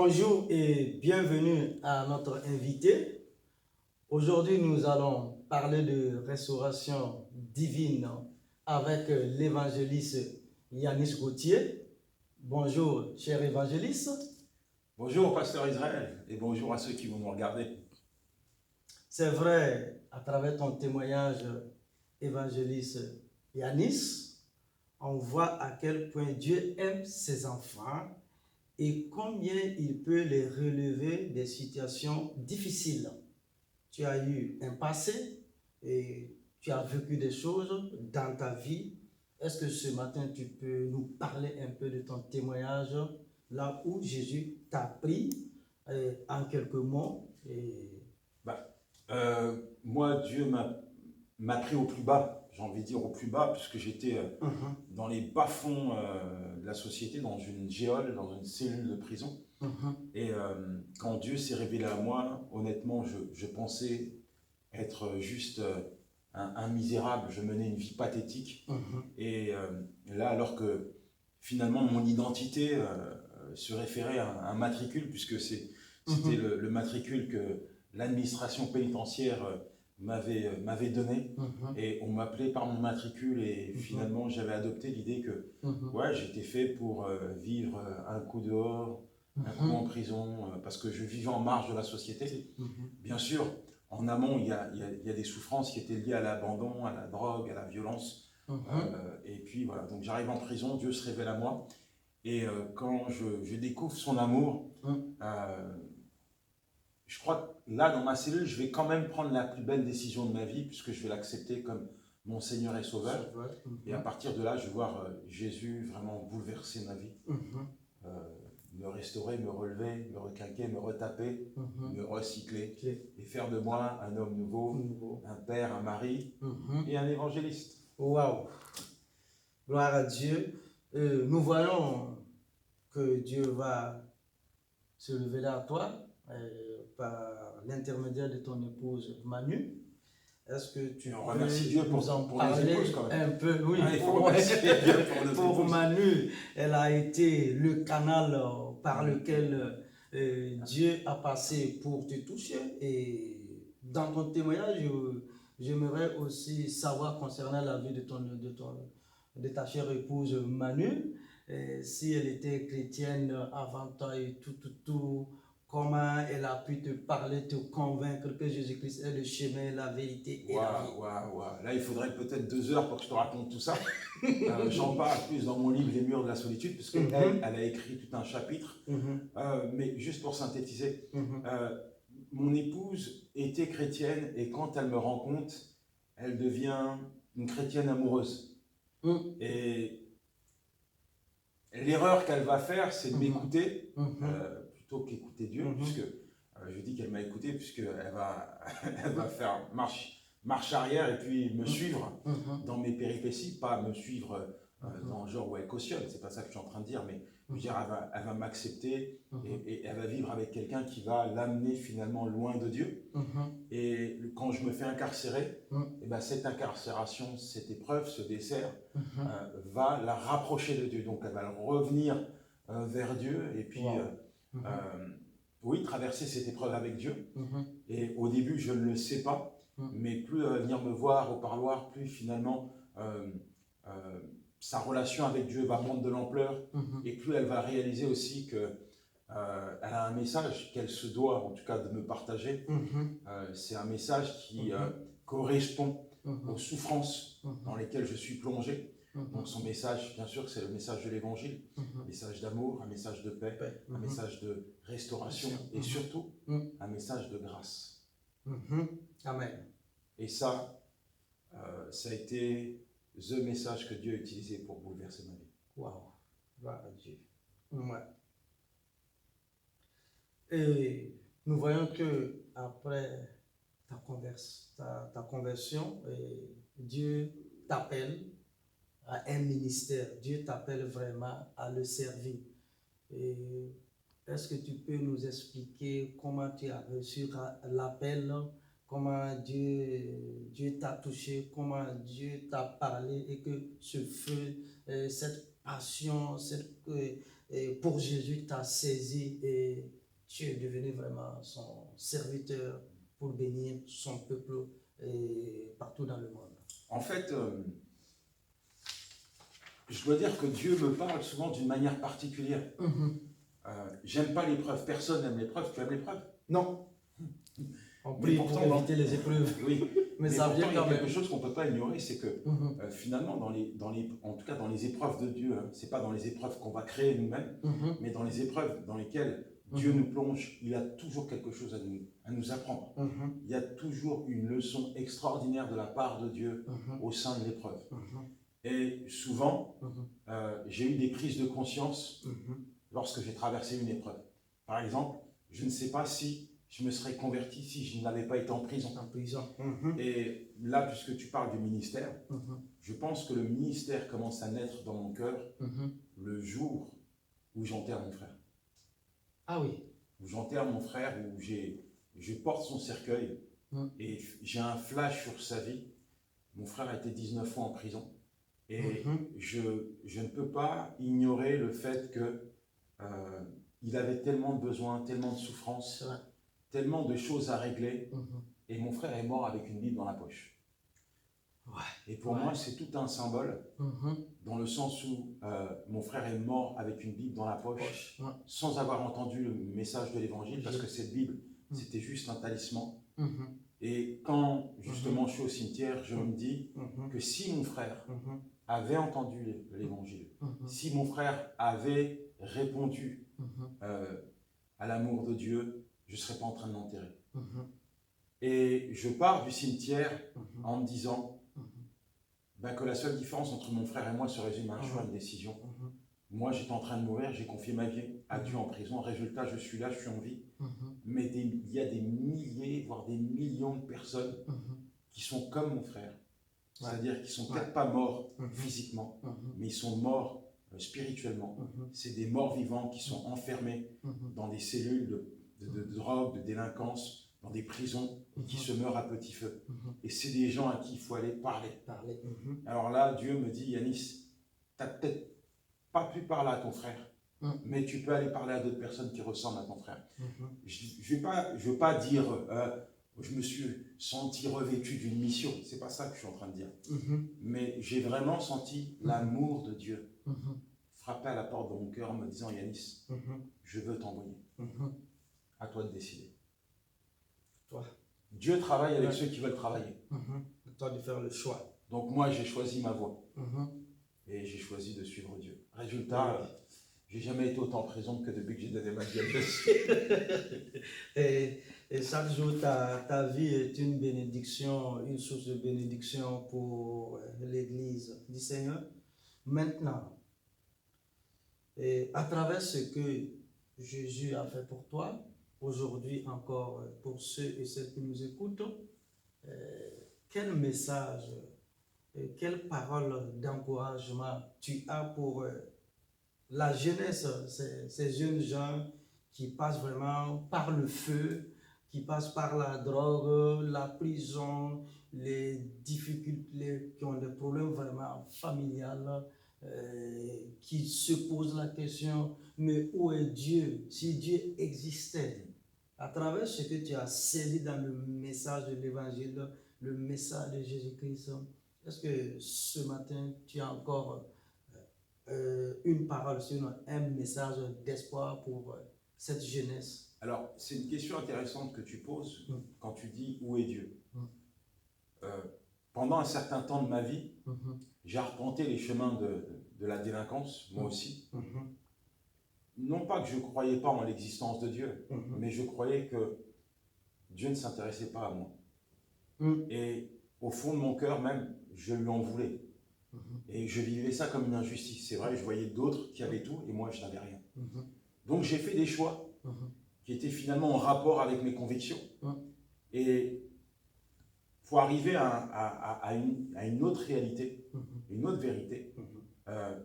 Bonjour et bienvenue à notre invité. Aujourd'hui, nous allons parler de restauration divine avec l'évangéliste Yanis Gauthier. Bonjour, cher évangéliste. Bonjour, pasteur Israël, et bonjour à ceux qui vont nous regarder. C'est vrai, à travers ton témoignage, évangéliste Yanis, on voit à quel point Dieu aime ses enfants et combien il peut les relever des situations difficiles. Tu as eu un passé et tu as vécu des choses dans ta vie. Est-ce que ce matin, tu peux nous parler un peu de ton témoignage, là où Jésus t'a pris en quelques mots Moi, Dieu m'a pris au plus bas, j'ai envie de dire au plus bas, puisque j'étais dans les bas-fonds de la société, dans une géole, dans une cellule de prison. Et quand Dieu s'est révélé à moi, honnêtement, je pensais être juste un misérable, je menais une vie pathétique. Et là, alors que finalement mon identité se référait à un matricule, puisque c'était le matricule que l'administration pénitentiaire m'avait donné, et on m'appelait par mon matricule, et finalement j'avais adopté l'idée que ouais, j'étais fait pour vivre un coup dehors, un coup en prison, parce que je vivais en marge de la société. Bien sûr, en amont, il y a des souffrances qui étaient liées à l'abandon, à la drogue, à la violence. Et puis voilà, donc j'arrive en prison, Dieu se révèle à moi. Et quand je découvre son amour, je crois que là, dans ma cellule, je vais quand même prendre la plus belle décision de ma vie, puisque je vais l'accepter comme mon Seigneur et Sauveur. Et à partir de là, je vais voir Jésus vraiment bouleverser ma vie. Me restaurer, me relever, me requinquer, me retaper, me recycler, et faire de moi un homme nouveau, un père, un mari et un évangéliste. Waouh! Gloire à Dieu. Nous voyons que Dieu va se révéler à toi par l'intermédiaire de ton épouse Manu. Est-ce que tu remercie Dieu nous en pour parler les épouses, quand même. un peu? Oui, il faut remercier Dieu pour pour Manu, elle a été le canal par lequel Dieu a passé pour te toucher. Et dans ton témoignage, j'aimerais aussi savoir concernant la vie de ta chère épouse Manu, si elle était chrétienne avant toi et tout, comment elle a pu te parler, te convaincre que Jésus-Christ est le chemin, la vérité et la vie. Là, il faudrait peut-être 2 heures pour que je te raconte tout ça. J'en parle plus dans mon livre Les murs de la solitude, parce qu'elle a écrit tout un chapitre. Mais juste pour synthétiser, mon épouse était chrétienne, et quand elle me rencontre, elle devient une chrétienne amoureuse. Et l'erreur qu'elle va faire, c'est de m'écouter plutôt qu'écouter Dieu, puisque je dis qu'elle m'a écouté, puisqu'elle elle va faire marche arrière et puis me suivre dans mes péripéties, pas me suivre dans le genre où elle cautionne, c'est pas ça que je suis en train de dire, mais je veux dire, elle va m'accepter et elle va vivre avec quelqu'un qui va l'amener finalement loin de Dieu. Et quand je me fais incarcérer, et ben cette incarcération, cette épreuve, ce dessert, va la rapprocher de Dieu. Donc elle va revenir vers Dieu, et puis oui, traverser cette épreuve avec Dieu. Et au début, je ne le sais pas, mais plus elle va venir me voir au parloir, plus finalement sa relation avec Dieu va prendre de l'ampleur, et plus elle va réaliser aussi que elle a un message qu'elle se doit, en tout cas, de me partager. C'est un message qui correspond aux souffrances dans lesquelles je suis plongé. Donc son message, bien sûr, c'est le message de l'évangile, un message d'amour, un message de paix, un message de restauration, et surtout un message de grâce. Amen. Et ça a été le message que Dieu a utilisé pour bouleverser ma vie. Waouh, gloire à Dieu. Ouais. Et nous voyons que après ta conversion, Dieu t'appelle à un ministère. Dieu t'appelle vraiment à le servir. Et est-ce que tu peux nous expliquer comment tu as reçu l'appel, comment Dieu t'a touché, comment Dieu t'a parlé, et que ce feu, cette passion, pour Jésus t'a saisi et tu es devenu vraiment son serviteur pour bénir son peuple partout dans le monde. En fait, je dois dire que Dieu me parle souvent d'une manière particulière. J'aime pas l'épreuve. Personne n'aime l'épreuve. Tu aimes l'épreuve? Non. On prie pour éviter les épreuves. Oui. Mais ça ça vient vient quand même. Quelque chose qu'on ne peut pas ignorer, c'est que finalement, en tout cas dans les épreuves de Dieu, hein, ce n'est pas dans les épreuves qu'on va créer nous-mêmes, mais dans les épreuves dans lesquelles Dieu nous plonge, il a toujours quelque chose à nous apprendre. Il y a toujours une leçon extraordinaire de la part de Dieu au sein de l'épreuve. Et souvent, j'ai eu des prises de conscience lorsque j'ai traversé une épreuve. Par exemple, je ne sais pas si je me serais converti si je n'avais pas été en prison. Et là, puisque tu parles du ministère, je pense que le ministère commence à naître dans mon cœur le jour où j'enterre mon frère. Ah oui. Où j'enterre mon frère, où je porte son cercueil et j'ai un flash sur sa vie. Mon frère a été 19 fois en prison et je ne peux pas ignorer le fait que il avait tellement de besoins, tellement de souffrances, tellement de choses à régler, et mon frère est mort avec une Bible dans la poche. Et pour moi, c'est tout un symbole, dans le sens où mon frère est mort avec une Bible dans la poche, sans avoir entendu le message de l'Évangile, parce que cette Bible, c'était juste un talisman. Et quand, justement, je suis au cimetière, je me dis que si mon frère avait entendu l'Évangile, si mon frère avait répondu à l'amour de Dieu, je ne serais pas en train de l'enterrer. Et je pars du cimetière en me disant que la seule différence entre mon frère et moi se résume à un choix, une décision. Moi, j'étais en train de mourir, j'ai confié ma vie à Dieu en prison. Résultat, je suis là, je suis en vie. Mais il y a des milliers, voire des millions de personnes qui sont comme mon frère. C'est-à-dire qu'ils ne sont peut-être pas morts physiquement, mais ils sont morts spirituellement. C'est des morts vivants qui sont enfermés dans des cellules de drogue, de délinquance, dans des prisons, et qui se meurent à petit feu. Et c'est des gens à qui il faut aller parler. Alors là, Dieu me dit, Yanis, tu n'as peut-être pas pu parler à ton frère, mais tu peux aller parler à d'autres personnes qui ressemblent à ton frère. Je ne veux pas dire, je me suis senti revêtu d'une mission, c'est pas ça que je suis en train de dire. Mais j'ai vraiment senti l'amour de Dieu frapper à la porte de mon cœur en me disant, Yanis, je veux t'envoyer. À toi de décider. Dieu travaille avec ceux qui veulent travailler. À toi de faire le choix. Donc moi, j'ai choisi ma voie. Et j'ai choisi de suivre Dieu. Résultat, j'ai jamais été autant présent que depuis que j'ai donné ma vie à Jésus. Et chaque jour, ta vie est une bénédiction, une source de bénédiction pour l'Église du Seigneur. Maintenant, et à travers ce que Jésus a fait pour toi, aujourd'hui encore pour ceux et celles qui nous écoutent, quel message, quelle parole d'encouragement tu as pour la jeunesse, ces jeunes gens qui passent vraiment par le feu, qui passent par la drogue, la prison, les difficultés, qui ont des problèmes vraiment familiales, qui se posent la question, mais où est Dieu? Si Dieu existait, à travers ce que tu as saisi dans le message de l'Évangile, le message de Jésus-Christ, est-ce que ce matin, tu as encore une parole, sinon un message d'espoir pour cette jeunesse? Alors, c'est une question intéressante que tu poses quand tu dis où est Dieu. Pendant un certain temps de ma vie, j'ai arpenté les chemins de la délinquance, moi aussi. Non pas que je ne croyais pas en l'existence de Dieu, mais je croyais que Dieu ne s'intéressait pas à moi. Et au fond de mon cœur même, je lui en voulais. Et je vivais ça comme une injustice. C'est vrai, je voyais d'autres qui avaient tout et moi, je n'avais rien. Donc j'ai fait des choix qui étaient finalement en rapport avec mes convictions. Et pour arriver à une autre réalité, une autre vérité,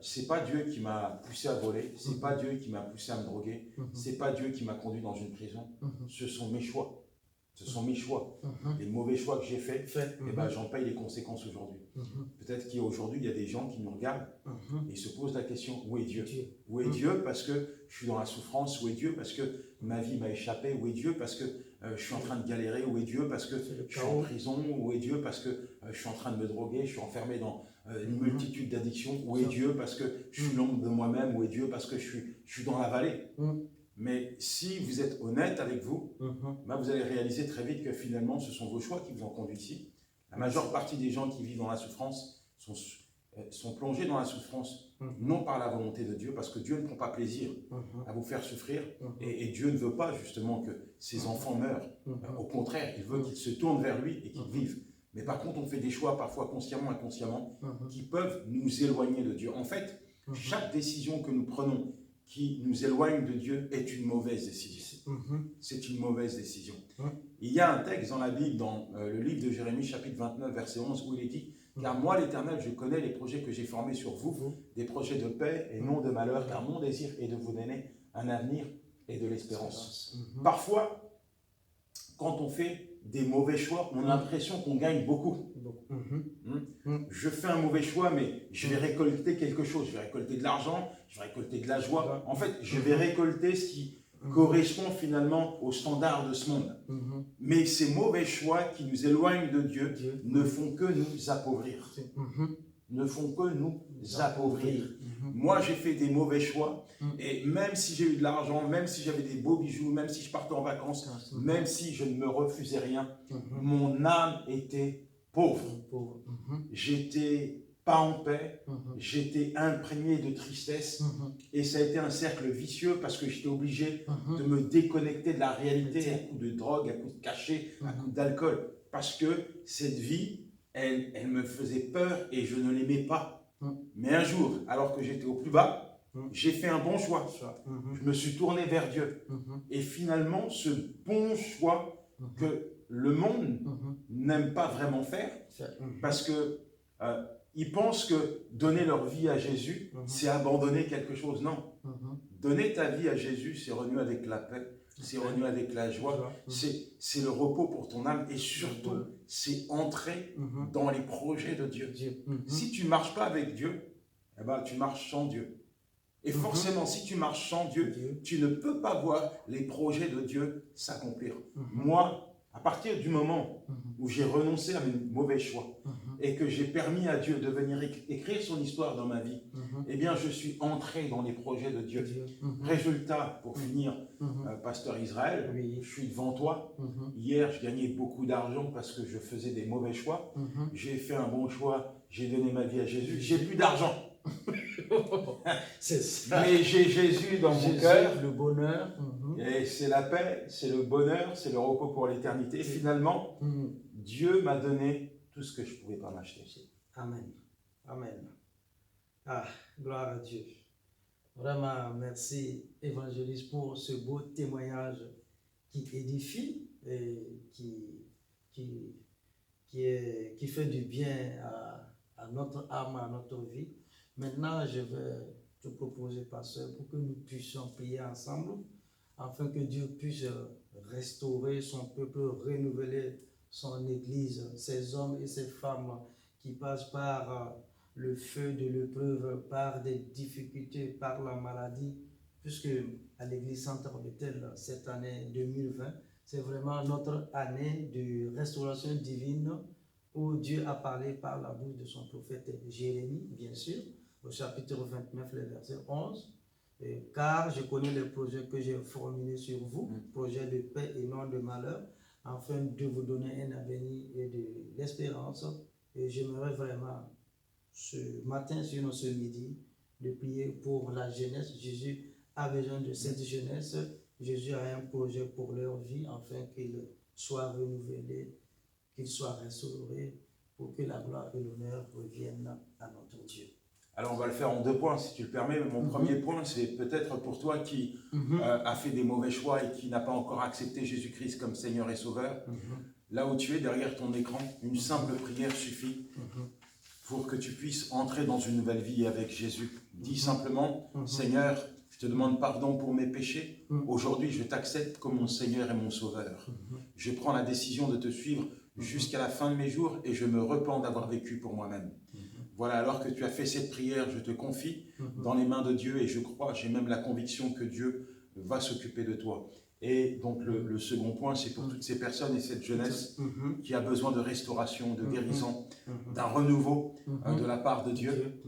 c'est pas Dieu qui m'a poussé à voler, c'est pas Dieu qui m'a poussé à me droguer, c'est pas Dieu qui m'a conduit dans une prison, ce sont mes choix Ce sont mes choix. Les mauvais choix que j'ai faits, eh ben, j'en paye les conséquences aujourd'hui. Peut-être qu'aujourd'hui, il y a des gens qui nous regardent et ils se posent la question, où est Dieu? Où est Dieu parce que je suis dans la souffrance? Où est Dieu parce que ma vie m'a échappé? Où est Dieu parce que je suis en train de galérer? Où est Dieu parce que je suis en prison? Où est Dieu parce que je suis en train de me droguer? Je suis enfermé dans une multitude d'addictions? Où est Dieu parce que je suis l'ombre de moi-même? Où est Dieu parce que je suis dans la vallée? Mais si vous êtes honnête avec vous, ben vous allez réaliser très vite que finalement, ce sont vos choix qui vous ont conduit ici. La majeure partie des gens qui vivent dans la souffrance sont plongés dans la souffrance, non par la volonté de Dieu, parce que Dieu ne prend pas plaisir à vous faire souffrir, et Dieu ne veut pas justement que ses enfants meurent. Au contraire, il veut qu'ils se tournent vers lui et qu'ils vivent. Mais par contre, on fait des choix, parfois consciemment, inconsciemment, qui peuvent nous éloigner de Dieu. En fait, chaque décision que nous prenons qui nous éloigne de Dieu est une mauvaise décision. C'est une mauvaise décision. Il y a un texte dans la Bible, dans le livre de Jérémie, chapitre 29, verset 11, où il est dit « Car moi, l'Éternel, je connais les projets que j'ai formés sur vous, des projets de paix et non de malheur, car mon désir est de vous donner un avenir et de l'espérance. » Parfois, quand on fait des mauvais choix, on a l'impression qu'on gagne beaucoup. Je fais un mauvais choix, mais je vais récolter quelque chose. Je vais récolter de l'argent, je vais récolter de la joie. En fait, je vais récolter ce qui correspond finalement aux standards de ce monde. Mais ces mauvais choix qui nous éloignent de Dieu ne font que nous appauvrir. Ne font que nous appauvrir. Moi, j'ai fait des mauvais choix, et même si j'ai eu de l'argent, même si j'avais des beaux bijoux, même si je partais en vacances, même si je ne me refusais rien, mon âme était pauvre. J'étais pas en paix, j'étais imprégné de tristesse, et ça a été un cercle vicieux parce que j'étais obligé de me déconnecter de la réalité à coup de drogue, à coup de cachet, à coup d'alcool, parce que cette vie, elle me faisait peur et je ne l'aimais pas. Mais un jour, alors que j'étais au plus bas, j'ai fait un bon choix. Je me suis tourné vers Dieu. Et finalement, ce bon choix que le monde n'aime pas vraiment faire, parce que ils pensent que donner leur vie à Jésus, c'est abandonner quelque chose. Non. Donner ta vie à Jésus, c'est renouer avec la paix, c'est renouer avec la joie, c'est le repos pour ton âme, et surtout, c'est entrer dans les projets de Dieu. Si tu ne marches pas avec Dieu, eh ben, tu marches sans Dieu. Et forcément, si tu marches sans Dieu, tu ne peux pas voir les projets de Dieu s'accomplir. Moi, à partir du moment où j'ai renoncé à mes mauvais choix et que j'ai permis à Dieu de venir écrire son histoire dans ma vie, eh bien, je suis entré dans les projets de Dieu. Résultat, pour finir, Pasteur Israël, je suis devant toi. Hier, je gagnais beaucoup d'argent parce que je faisais des mauvais choix. J'ai fait un bon choix, j'ai donné ma vie à Jésus. J'ai plus d'argent. Mais j'ai Jésus dans mon cœur, le bonheur, et c'est la paix, c'est le bonheur, c'est le repos pour l'éternité. Finalement, Dieu m'a donné tout ce que je ne pouvais pas m'acheter. Amen. Amen. Ah, gloire à Dieu. Vraiment, merci, évangéliste, pour ce beau témoignage qui édifie et qui fait du bien à notre âme, à notre vie. Maintenant, je vais te proposer, pasteur, pour que nous puissions prier ensemble, afin que Dieu puisse restaurer son peuple, renouveler son Église, ces hommes et ces femmes qui passent par le feu de l'épreuve, par des difficultés, par la maladie, puisque à l'Église Centre Bethel, cette année 2020, c'est vraiment notre année de restauration divine, où Dieu a parlé par la bouche de son prophète Jérémie, bien sûr, au chapitre 29, le verset 11. Car je connais les projets que j'ai formulés sur vous, projets de paix et non de malheur, afin de vous donner un avenir et de l'espérance. Et j'aimerais vraiment, ce matin, sinon ce midi, de prier pour la jeunesse. Jésus a besoin de cette jeunesse. Jésus a un projet pour leur vie, afin qu'ils soient renouvelés, qu'ils soient restaurés, pour que la gloire et l'honneur reviennent à notre Dieu. Alors, on va le faire en 2 points, si tu le permets. Mon premier point, c'est peut-être pour toi qui a fait des mauvais choix et qui n'a pas encore accepté Jésus-Christ comme Seigneur et Sauveur. Là où tu es, derrière ton écran, une simple prière suffit pour que tu puisses entrer dans une nouvelle vie avec Jésus. Dis simplement, Seigneur, Je te demande pardon pour mes péchés. Aujourd'hui, je t'accepte comme mon Seigneur et mon Sauveur. Je prends la décision de te suivre jusqu'à la fin de mes jours et je me repens d'avoir vécu pour moi-même. Voilà, alors que tu as fait cette prière, je te confie dans les mains de Dieu et je crois, j'ai même la conviction que Dieu va s'occuper de toi. Et donc le second point, c'est pour toutes ces personnes et cette jeunesse qui a besoin de restauration, de guérison, d'un renouveau de la part de Dieu.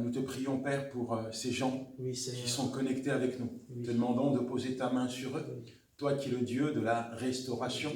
Nous te prions, Père, pour ces gens qui sont connectés avec nous. Te demandons de poser ta main sur eux, toi qui es le Dieu de la restauration.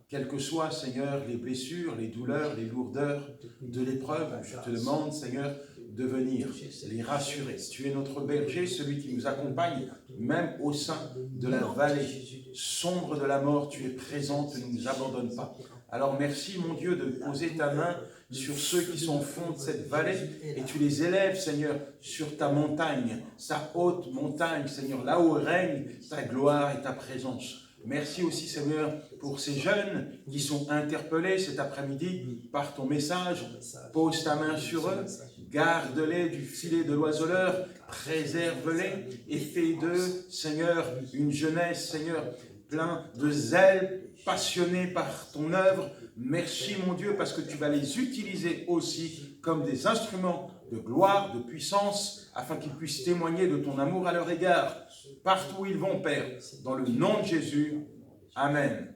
Quelles que soient, Seigneur, les blessures, les douleurs, les lourdeurs de l'épreuve, je te demande, Seigneur, de venir les rassurer. Tu es notre berger, celui qui nous accompagne, même au sein de la vallée sombre de la mort, tu es présent, tu ne nous abandonnes pas. Alors merci, mon Dieu, de poser ta main sur ceux qui sont au fond de cette vallée et tu les élèves, Seigneur, sur ta montagne, ta haute montagne, Seigneur, là où règne ta gloire et ta présence. Merci aussi, Seigneur, pour ces jeunes qui sont interpellés cet après-midi par ton message. Pose ta main sur eux, garde-les du filet de l'oiseleur, préserve-les et fais d'eux, Seigneur, une jeunesse, Seigneur, plein de zèle, passionné par ton œuvre. Merci, mon Dieu, parce que tu vas les utiliser aussi comme des instruments de gloire, de puissance, afin qu'ils puissent témoigner de ton amour à leur égard, partout où ils vont, Père, dans le nom de Jésus. Amen.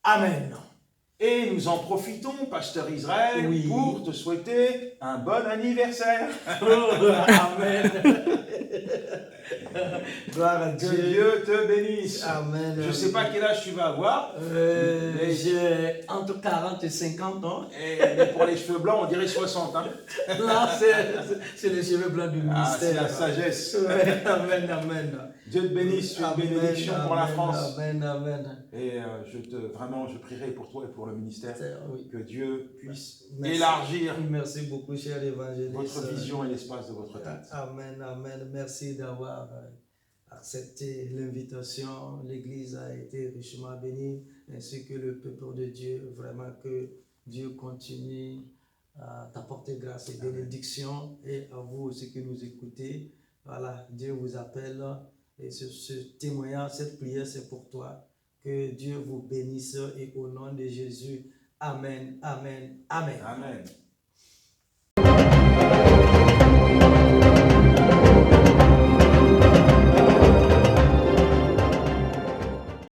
Amen. Et nous en profitons, Pasteur Israël, pour te souhaiter un bon anniversaire. Amen. Gloire à Dieu. Que Dieu te bénisse. Amen. Je ne sais pas quel âge tu vas avoir. J'ai entre 40 et 50 ans. Mais pour les cheveux blancs, on dirait 60. Hein. Là, c'est les cheveux blancs du ministère. C'est la sagesse. Amen, amen. Dieu te bénisse, tu es une bénédiction pour la France. Amen, amen. Et je prierai pour toi et pour le ministère, que Dieu puisse Merci. Élargir Merci beaucoup, cher évangéliste. votre vision et l'espace de votre tête. Amen, amen. Merci d'avoir accepté l'invitation. L'Église a été richement bénie, ainsi que le peuple de Dieu. Vraiment que Dieu continue à t'apporter grâce et bénédiction. Et à vous aussi qui nous écoutez. Voilà, Dieu vous appelle. Et ce témoignage, cette prière, c'est pour toi. Que Dieu vous bénisse et au nom de Jésus. Amen, amen, amen. Amen.